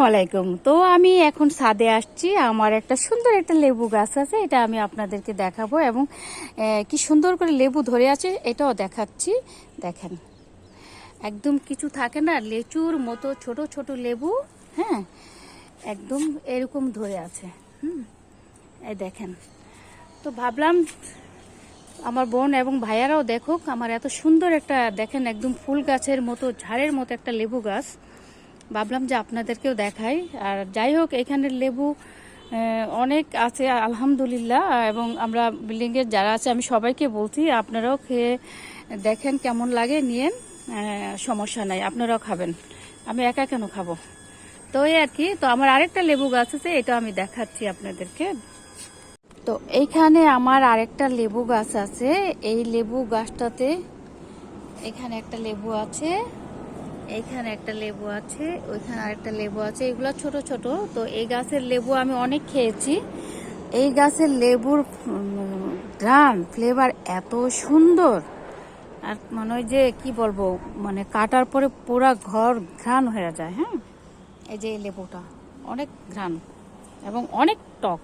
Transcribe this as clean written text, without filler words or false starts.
আলাইকুম। তো আমি এখন ছাদে আসছি। আমার একটা সুন্দর একটা লেবু গাছ আছে, এটা আমি আপনাদেরকে দেখাবো এবং কি সুন্দর করে লেবু ধরে আছে এটাও দেখাচ্ছি। দেখেন, একদম কিছু থাকে না, লেচুর মতো ছোট ছোট লেবু। হ্যাঁ, একদম এরকম ধরে আছে। এই দেখেন, তো ভাবলাম আমার বোন এবং ভাইয়ারাও দেখুক আমার এত সুন্দর একটা, দেখেন একদম ফুল গাছের মতো, ঝাড়ের মতো একটা লেবু গাছ। ভাবলাম যে আপনাদেরকেও দেখাই। আর যাই হোক, এখানের লেবু অনেক আছে আলহামদুলিল্লাহ, এবং আমরা বিল্ডিংয়ের যারা আছে আমি সবাইকে বলছি আপনারাও খেয়ে দেখেন কেমন লাগে, নিয়েন, সমস্যা নাই, আপনারাও খাবেন, আমি একা কেন খাবো। তো এই আর কি। তো আমার আরেকটা লেবু গাছ আছে, এটা আমি দেখাচ্ছি আপনাদেরকে। তো এইখানে আমার আরেকটা লেবু গাছ আছে। এই লেবু গাছটাতে এখানে একটা লেবু আছে, এইখানে একটা লেবু আছে, ওইখানে আরেকটা লেবু আছে, এগুলা ছোট ছোট। তো এই গাছের লেবু আমি অনেক খেয়েছি। এই গাছের লেবুর ঘ্রাণ, ফ্লেভার এত সুন্দর, আর মনে হয় যে কি বলবো, মানে কাটার পরে পুরা ঘর ঘ্রাণ হয়ে যায়। হ্যাঁ, এই যে এই লেবুটা অনেক ঘ্রাণ এবং অনেক টক।